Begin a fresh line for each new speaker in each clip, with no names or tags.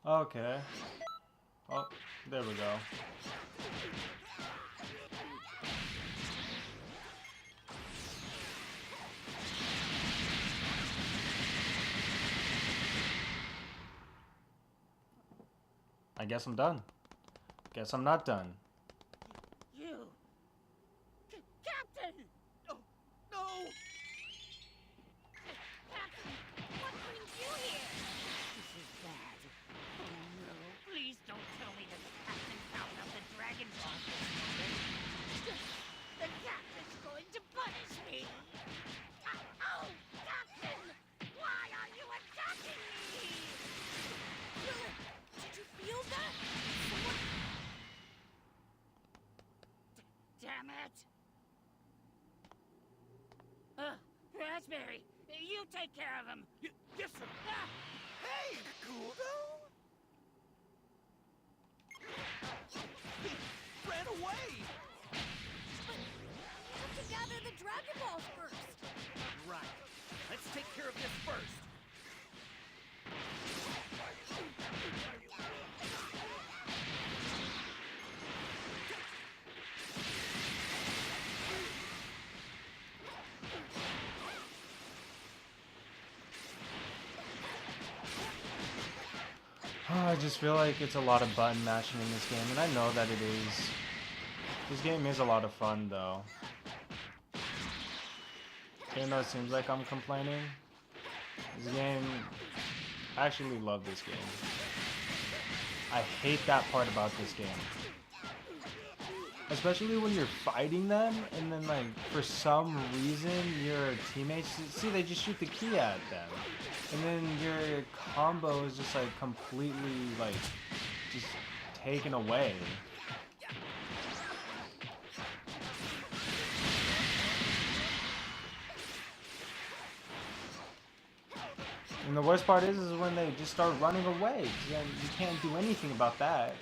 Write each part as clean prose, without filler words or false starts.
Okay. Oh, there we go. I guess I'm done. Guess I'm not done.
You! Captain!
No! No!
Captain, what brings you here? This is bad. Oh no, please don't tell me that the captain found out the Dragon Ball this morning. The captain's going to punish me! Oh, Captain! Why are you attacking me? Did you feel that? Someone... Damn it! Raspberry, you take care of him.
Yes, sir.
Ah!
Hey, Cooldo! He ran away!
But we have to gather the Dragon Balls first.
Right. Let's take care of this first.
I just feel like it's a lot of button mashing in this game, and I know that it is. This game is a lot of fun, though. Even though it seems like I'm complaining, this game... I actually love this game. I hate that part about this game. Especially when you're fighting them, and then, like, for some reason, your teammates... See, they just shoot the key at them. And then your combo is just, like, completely, like, just taken away. And the worst part is when they just start running away. 'Cause then you can't do anything about that.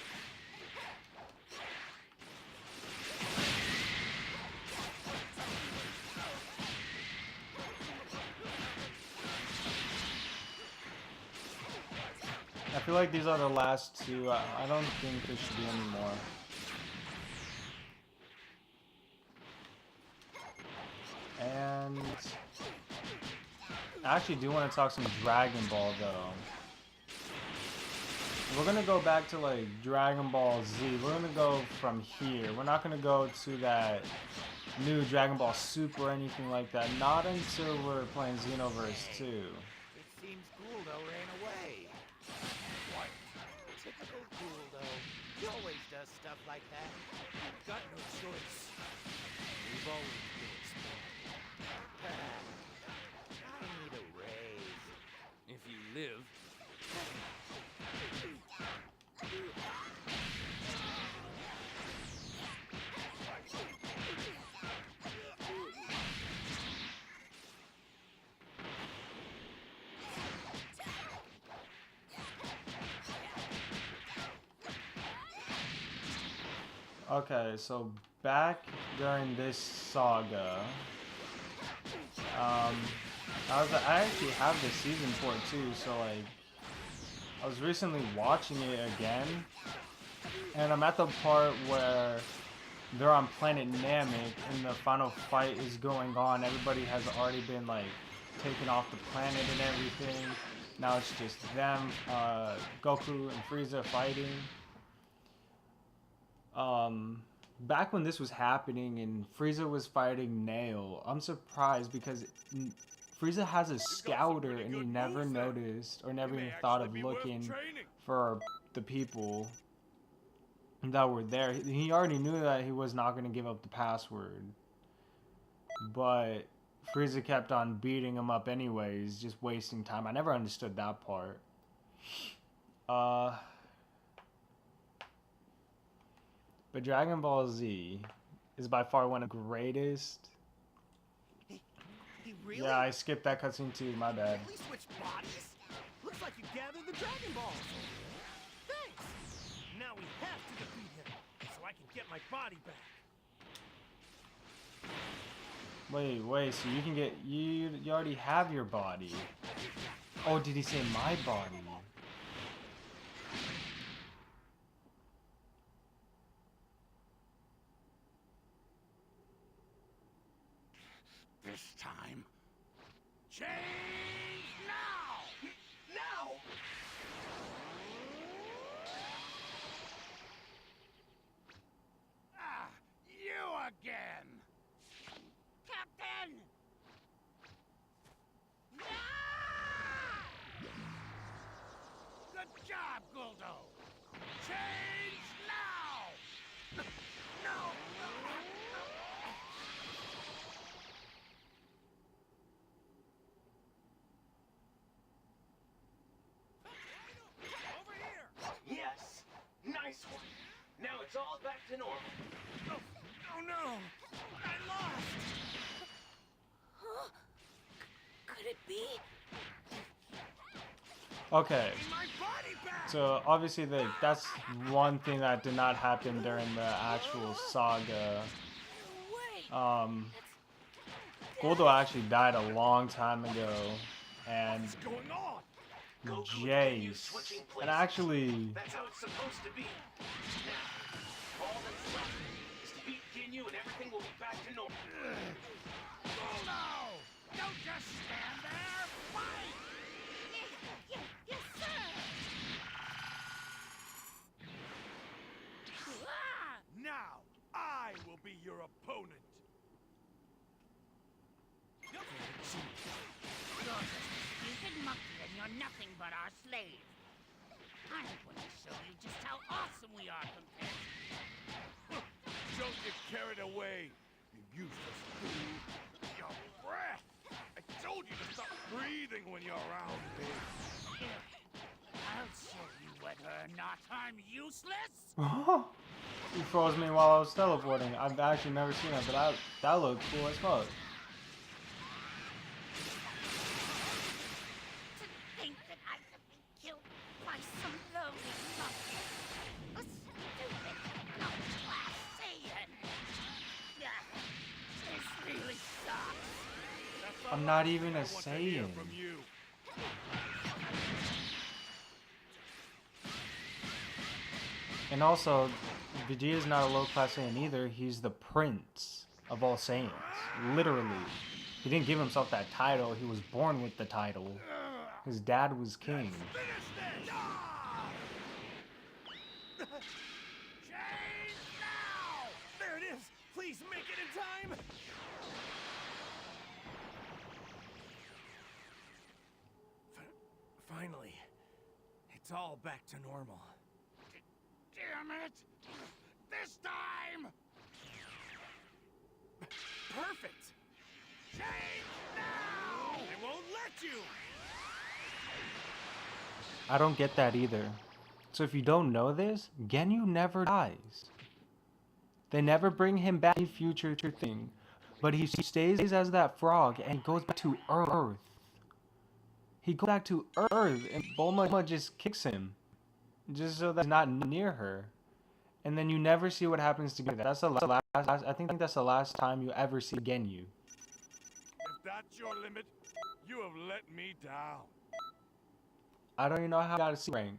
I feel like these are the last two. I don't think there should be any more. And I actually do want to talk some Dragon Ball though. We're gonna go back to like Dragon Ball Z. We're gonna go from here. We're not gonna go to that new Dragon Ball Super or anything like that. Not until we're playing Xenoverse 2.
It seems Cooldo ran away. What? Typical Cooldo. He always does stuff like that. Got no choice. We've always been exploited. I need a raise.
If you live.
Okay, so back during this saga, I actually have the season for it too, so like, I was recently watching it again, and I'm at the part where they're on planet Namek, and the final fight is going on. Everybody has already been like taken off the planet and everything. Now it's just them, Goku and Frieza fighting. Back when this was happening and Frieza was fighting Nail, I'm surprised because Frieza has a scouter and he never noticed or never even thought of looking for the people that were there. He already knew that he was not going to give up the password, but Frieza kept on beating him up anyways, just wasting time. I never understood that part. But Dragon Ball Z is by far one of the greatest.
He really?
Yeah, I skipped that cutscene too, my bad.
We switched bodies? Looks like you gathered the Dragon Balls. Thanks. Now we have to defeat him, so I can get my body back.
Wait, so you can get, you already have your body. Oh, did he say my body?
Ah, you again!
Captain! No!
Good job, Guldo! Change now! No! Over here!
Yes! Nice one! Now it's all back to normal.
Oh no! I lost!
Huh? Could it be?
Okay,
My body back!
so obviously that's one thing that did not happen during the actual saga.
No way!
Goldo actually died a long time ago, and
What's going on?
Goku and Ginyu
Jace,
switching
and
places.
actually,
That's how it's supposed to be. Now, all that's left is to beat Ginyu and everything will be back to normal.
Guldo! Don't just stand there! Fight!
Yes, sir! Ah!
Now, I will be your opponent.
You're just a stupid monkey and you're nothing but our slave. I'm going to show you just how awesome we are compared to
Don't get carried away, you useless fool. Your breath! I told you to stop breathing when you're around me.
you. I'll show you whether or not I'm useless.
he froze me while I was teleporting. I've actually never seen that, but that looked cool as fuck.
To think that I could be killed by some lowly monkey. A stupid, low-class Saiyan. This really sucks.
That's the
I'm not
last
even
thing
a
I want to hear
Saiyan.
from you.
And also, Vegeta's not a low-class Saiyan either. He's the prince of all Saiyans. Literally. He didn't give himself that title. He was born with the title. His dad was king.
Finish this! Ah! Change now! There it is! Please make it in time! Finally, it's all back to normal. Damn it! This time! Perfect! Change now! I won't let you!
I don't get that either. So if you don't know this, Ginyu never dies. They never bring him back in future thing. But he stays as that frog and he goes back to Earth. He goes back to Earth and Bulma just kicks him. Just so that he's not near her. And then you never see what happens to Ginyu. That's the last, I think that's the last time you ever see Ginyu.
If that's your limit, you have let me down.
I don't even know how I got a C rank.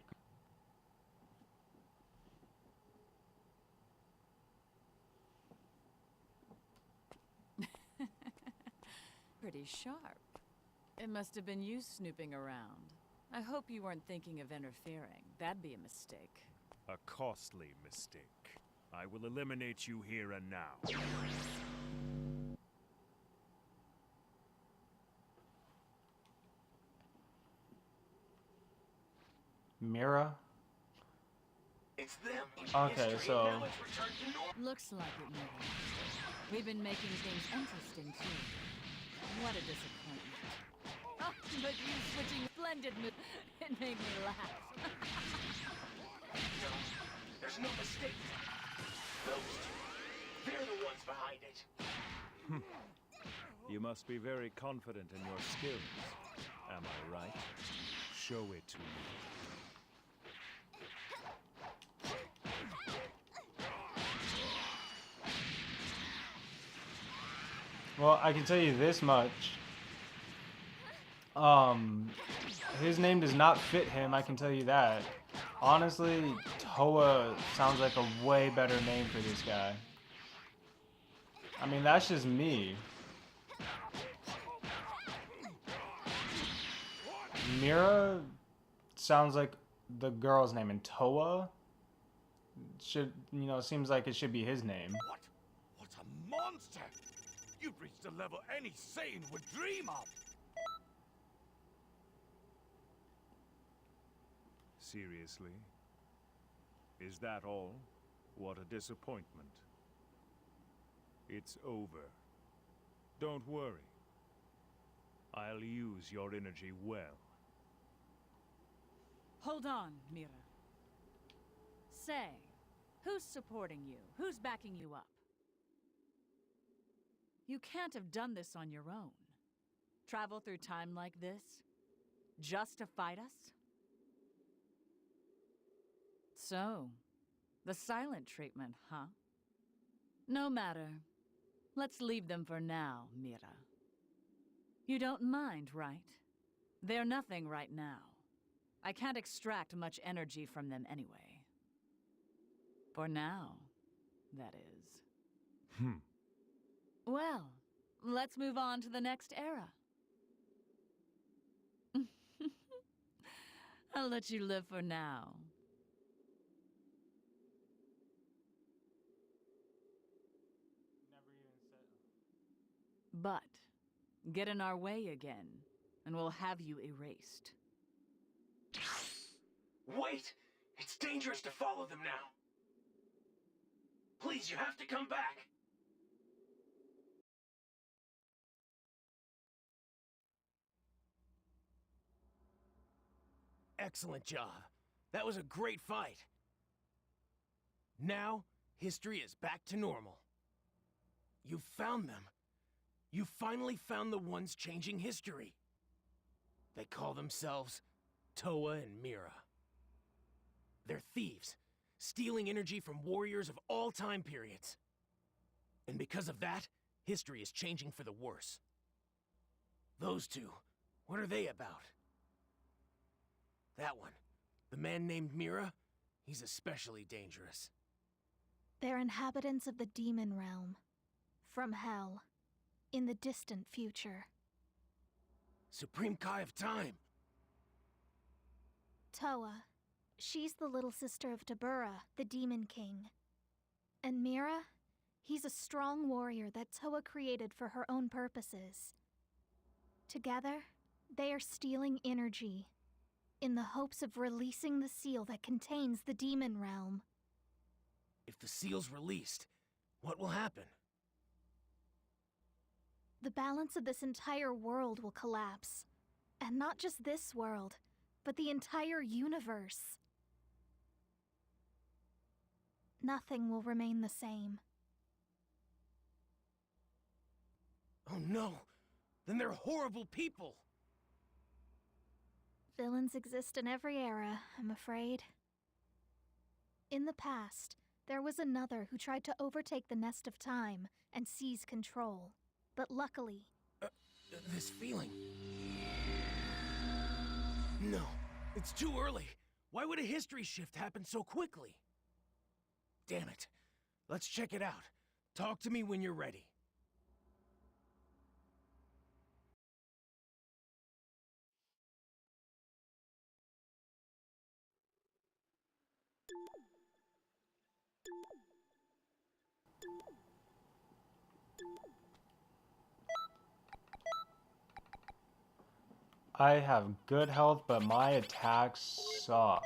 Pretty sharp. It must have been you snooping around. I hope you weren't thinking of interfering. That'd be a mistake.
A costly mistake. I will eliminate you here and now.
Mira?
It's them.
Okay,
History,
so-
now it's returned to normal.
Looks like it, Mira. We've been making things interesting, too. What a disappointment. Oh, but you switching splendid mood. It made me laugh.
No, there's no mistake. Those two, they're the ones behind it.
You must be very confident in your skills. Am I right? Show it to me.
Well, I can tell you this much. His name does not fit him, I can tell you that. Honestly, Towa sounds like a way better name for this guy. I mean, that's just me. Mira sounds like the girl's name, and Towa should, you know, seems like it should be his name.
What? What a monster! You've reached a level any sane would dream of!
Seriously? Is that all? What a disappointment. It's over. Don't worry. I'll use your energy well.
Hold on, Mira. Say, who's supporting you? Who's backing you up? You can't have done this on your own. Travel through time like this? Just to fight us? So, the silent treatment, huh? No matter. Let's leave them for now, Mira. You don't mind, right? They're nothing right now. I can't extract much energy from them anyway. For now, that is. Well, let's move on to the next era. I'll let you live for now. But get in our way again, and we'll have you erased.
Wait! It's dangerous to follow them now. Please, you have to come back.
Excellent job. That was a great fight. Now, history is back to normal. You found them. You finally found the ones changing history. They call themselves Towa and Mira. They're thieves, stealing energy from warriors of all time periods. And because of that, history is changing for the worse. Those two, what are they about? That one, the man named Mira, he's especially dangerous.
They're inhabitants of the demon realm. From hell. In the distant future.
Supreme Kai of Time.
Towa. She's the little sister of Tabura, the Demon King. And Mira? He's a strong warrior that Towa created for her own purposes. Together, they are stealing energy, in the hopes of releasing the seal that contains the demon realm.
If the seal's released, what will happen?
The balance of this entire world will collapse. And not just this world, but the entire universe. Nothing will remain the same.
Oh no! Then they're horrible people!
Villains exist in every era, I'm afraid. In the past, there was another who tried to overtake the Nest of Time and seize control. But luckily...
This feeling... No, it's too early. Why would a history shift happen so quickly? Damn it. Let's check it out. Talk to me when you're ready.
I have good health, but my attacks suck.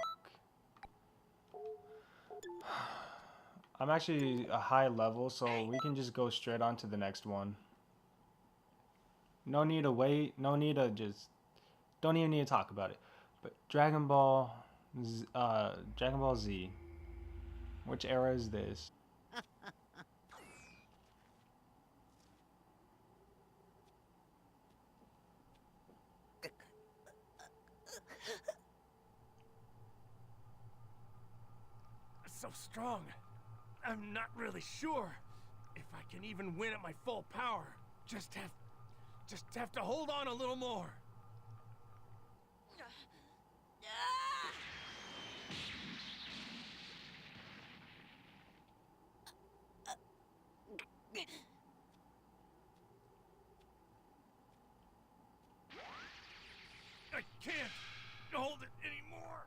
I'm actually a high level, so we can just go straight on to the next one. No need to wait, no need to just... Don't even need to talk about it. But Dragon Ball Z. Which era is this?
So strong. I'm not really sure if I can even win at my full power. Just have to hold on a little more. I can't. hold it anymore.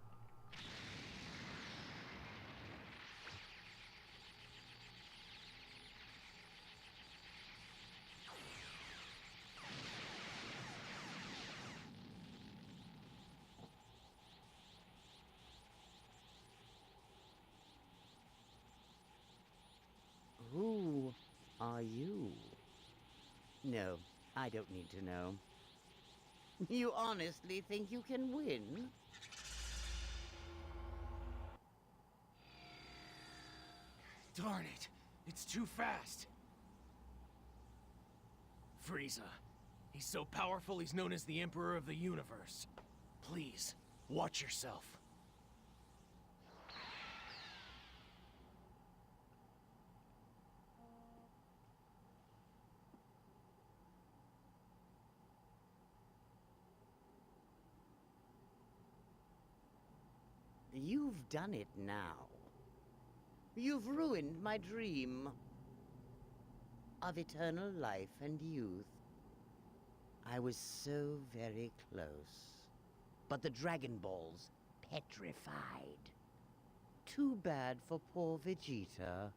Who are you? No, I don't need to know. You honestly think you can win?
Darn it! It's too fast! Frieza. He's so powerful he's known as the Emperor of the Universe. Please, watch yourself.
You've done it now. You've ruined my dream of eternal life and youth. I was so very close. But the Dragon Ball's petrified. Too bad for poor Vegeta,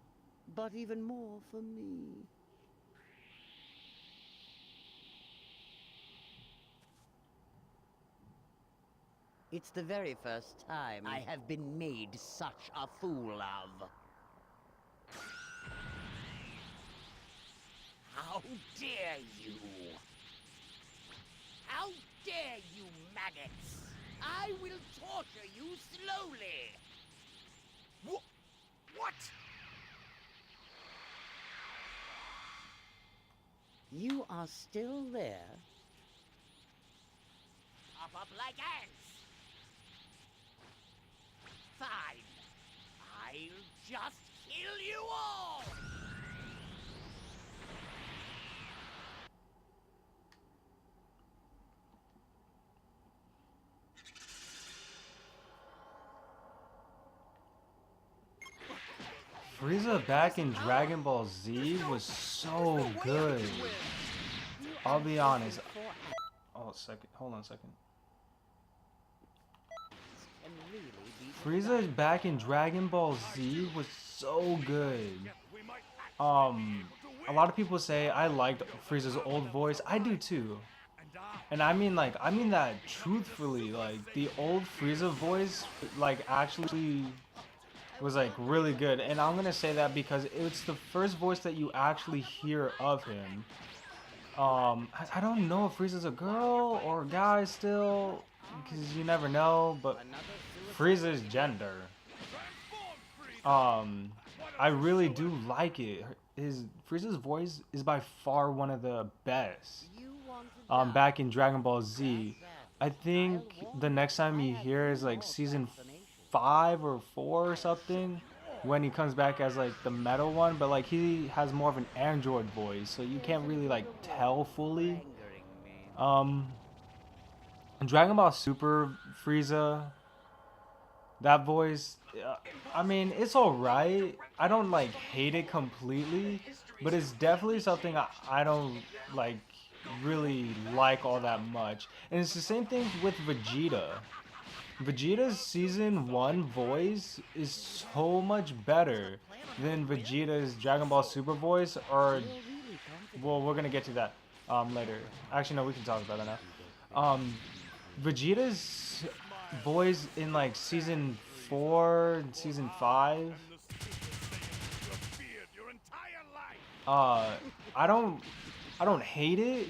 but even more for me. It's the very first time I have been made such a fool of. How dare you! How dare you, maggots! I will torture you slowly!
What?
You are still there? Up like ants! Fine. I'll just kill you all!
Frieza back in Dragon Ball Z was so good. I'll be honest. Oh, a second. Hold on a second. Frieza back in Dragon Ball Z was so good. A lot of people say I liked Frieza's old voice. I do too. And I mean that truthfully. Like the old Frieza voice like actually was like really good. And I'm gonna say that because it's the first voice that you actually hear of him. I don't know if Frieza's a girl or a guy still, because you never know, but Frieza's gender. I really do like it. Frieza's voice is by far one of the best. Back in Dragon Ball Z, I think the next time you hear is like season 5 or 4 or something, when he comes back as like the metal one, but like he has more of an android voice, so you can't really like tell fully. Dragon Ball Super Frieza, that voice, I mean, it's alright. I don't like hate it completely, but it's definitely something I don't like really like all that much. And it's the same thing with Vegeta. Vegeta's season 1 voice is so much better than Vegeta's Dragon Ball Super voice, or, well, we're gonna get to that later. Actually, no, we can talk about that now. Vegeta's voice in like season 4 and season 5, I don't hate it,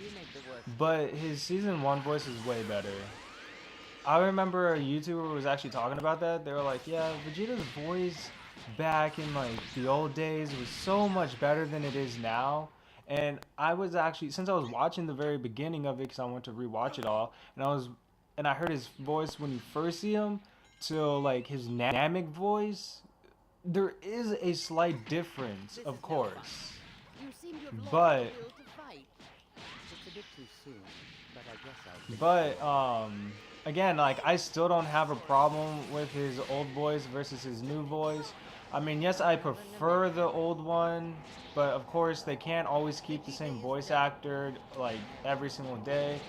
but his season 1 voice is way better. I remember a YouTuber was actually talking about that. They were like, yeah, Vegeta's voice back in like the old days was so much better than it is now. And I was actually, since I was watching the very beginning of it, because I went to rewatch it all, and I heard his voice when you first see him to like his Namek voice, there is a slight difference, of course. But again, like, I still don't have a problem with his old voice versus his new voice. I mean, yes, I prefer the old one, but of course they can't always keep the same voice actor like every single day.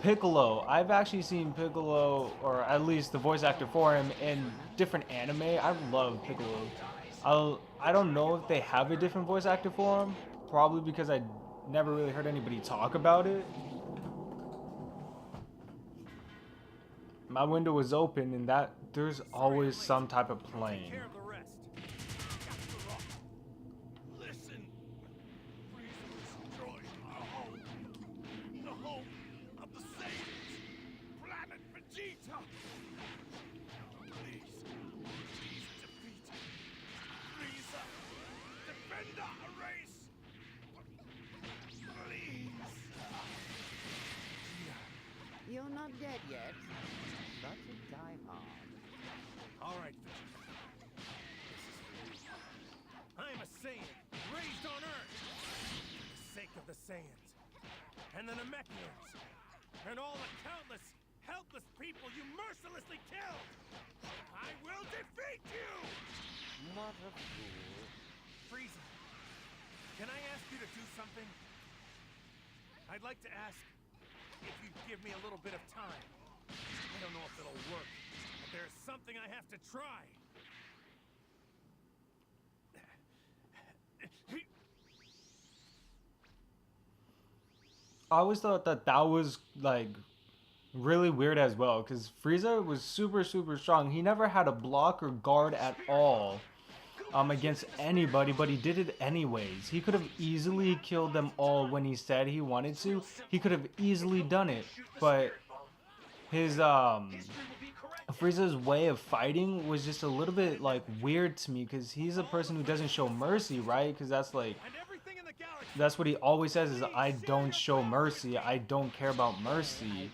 Piccolo. I've actually seen Piccolo, or at least the voice actor for him, in different anime. I love Piccolo. I don't know if they have a different voice actor for him. Probably because I never really heard anybody talk about it. My window was open, and that there's always some type of plane.
Care of the rest.
Listen! Frieza destroyed our home. The home of the Saiyans. Planet Vegeta. Please defeat Frieza. Defend our race. Please.
You're not dead yet. But you die hard.
All right, Vegeta. This is for you. I am a Saiyan, raised on Earth. For the sake of the Saiyans, and the Namekians, and all the countless, helpless people you mercilessly killed, I will defeat you!
What a fool.
Frieza, can I ask you to do something? I'd like to ask if you'd give me a little bit of time. I don't know if it'll work, but there's something I have to try.
I always thought that that was like really weird as well, because Frieza was super strong. He never had a block or guard at all against anybody, but he did it anyways. He could have easily killed them all when he said he wanted to. He could have easily done it, but his Frieza's way of fighting was just a little bit like weird to me, because he's a person who doesn't show mercy, right? Because that's like, that's what he always says is, I don't show mercy, I don't care about mercy.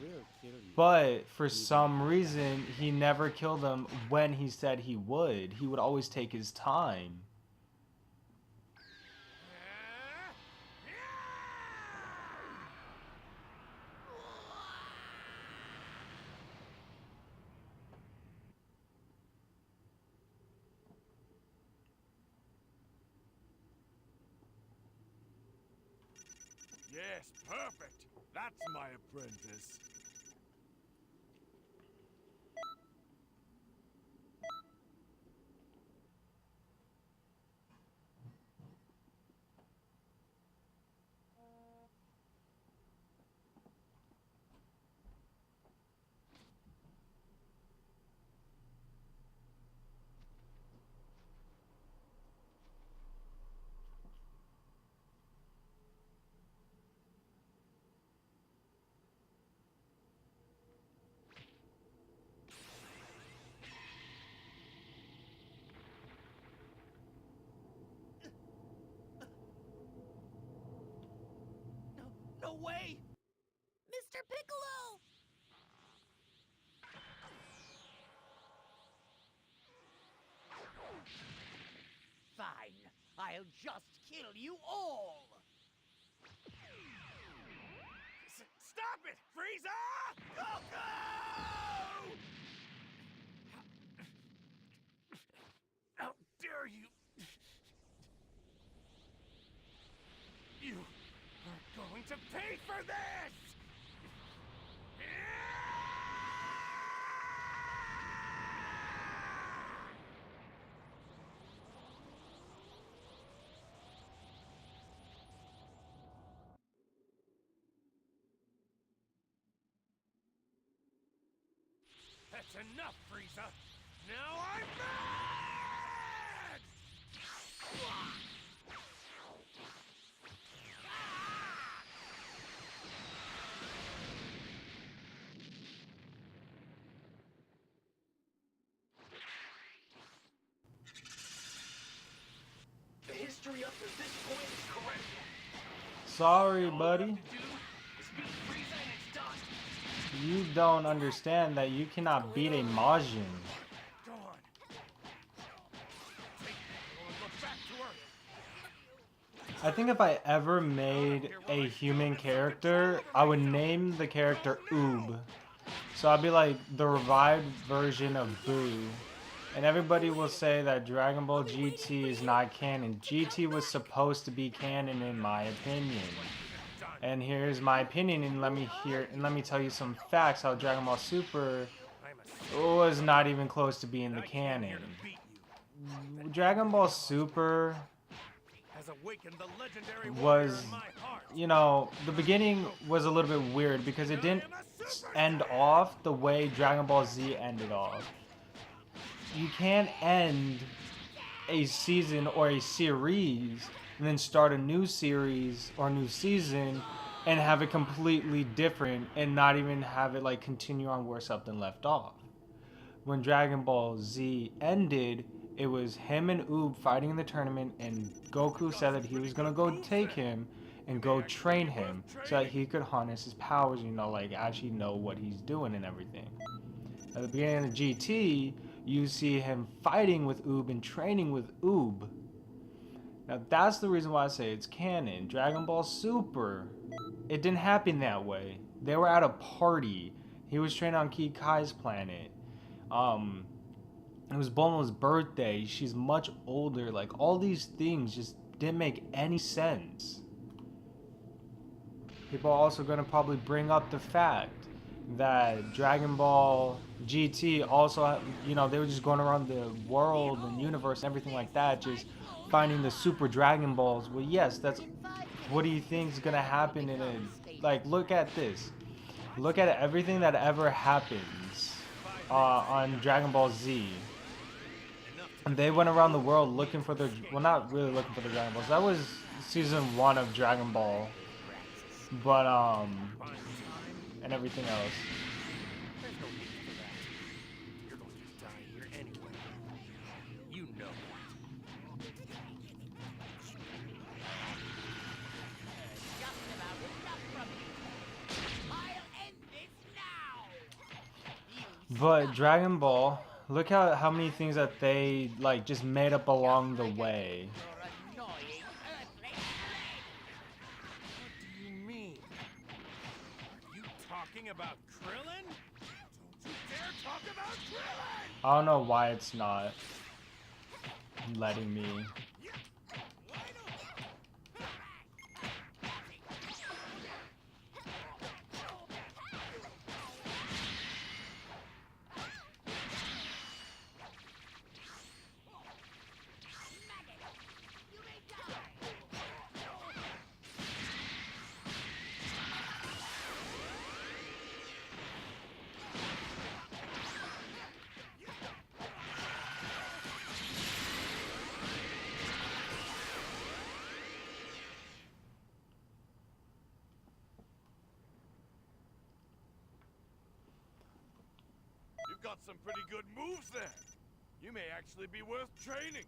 But for some reason, he never killed them when he said he would. He would always take his time.
Yes, perfect. That's my apprentice.
No way! Mr. Piccolo!
Fine. I'll just kill you all.
Stop it, Frieza! Goku! How dare you! You are going to pay for this! That's enough, Frieza! Now I'm mad!
The history up to this point is correct.
Sorry,
All you
buddy.
have to do is beat Frieza and it's done.
You don't understand that you cannot beat a Majin.
Go on. Take it and look back to Earth.
I think if I ever made a human character, I would name the character Oob. So I'd be like the revived version of Boo. And everybody will say that Dragon Ball GT is not canon. GT was supposed to be canon in my opinion.
Done.
And here's my opinion, and let me tell you some facts how Dragon Ball Super was not even close to being the canon. Dragon Ball Super was, you know, the beginning was a little bit weird because it didn't end off the way Dragon Ball Z ended off. You can't end a season or a series and then start a new series or a new season and have it completely different and not even have it like continue on where something left off. When Dragon Ball Z ended, it was him and Oob fighting in the tournament, and Goku said that he was gonna go take him and go train him so that he could harness his powers, you know, like actually know what he's doing and everything. At the beginning of GT, you see him fighting with Oob and training with Oob. Now that's the reason why I say it's canon. Dragon Ball Super, it didn't happen that way. They were at a party. He was training on Ki Kai's planet. It was Bulma's birthday. She's much older. Like, all these things just didn't make any sense. People are also going to probably bring up the fact that Dragon Ball GT also, you know, they were just going around the world and universe and everything like that, just finding the Super Dragon Balls. Well, yes, that's, what do you think is going to happen in a, like, look at this. Look at everything that ever happens on Dragon Ball Z. And they went around the world looking for their, well, not really looking for the Dragon Balls. That was season 1 of Dragon Ball. But, and everything else.
There's no need for that. You're going to die here anyway. You know it.
Just about enough from you. I'll end this now.
But Dragon Ball, look how many things that they like just made up along the way.
You're annoying earthling friend.
What do you mean? Are you talking about Krillin? Don't you dare talk about Krillin!
I don't know why it's not letting me.
You've got some pretty good moves there. You may actually be worth training.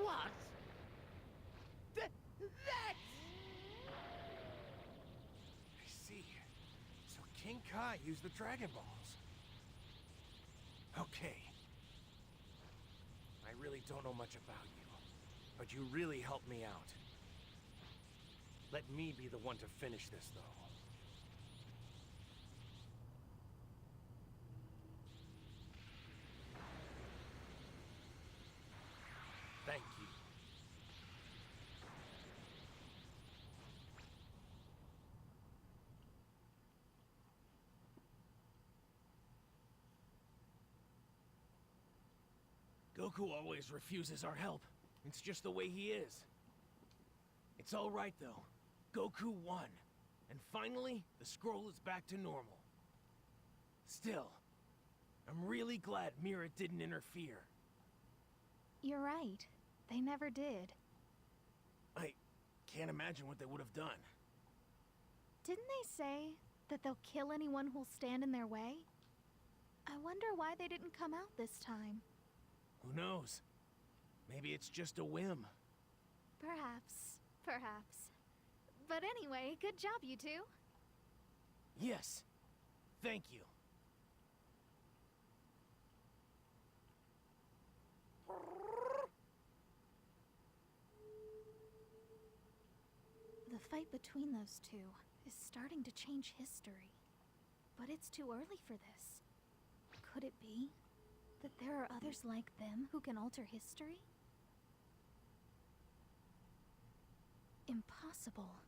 What? That's...
I see. So King Kai used the Dragon Balls. Okay. I really don't know much about you, but you really helped me out. Let me be the one to finish this, though. Thank you. Goku always refuses our help. It's just the way he is. It's all right, though. Goku won. And finally, the scroll is back to normal. Still, I'm really glad Mira didn't interfere.
You're right. They never did.
I can't imagine what they would have done.
Didn't they say that they'll kill anyone who'll stand in their way? I wonder why they didn't come out this time.
Who knows? Maybe it's just a whim.
Perhaps. Perhaps. But anyway, good job, you two.
Yes. Thank you.
The fight between those two is starting to change history. But it's too early for this. Could it be that there are others like them who can alter history? Impossible.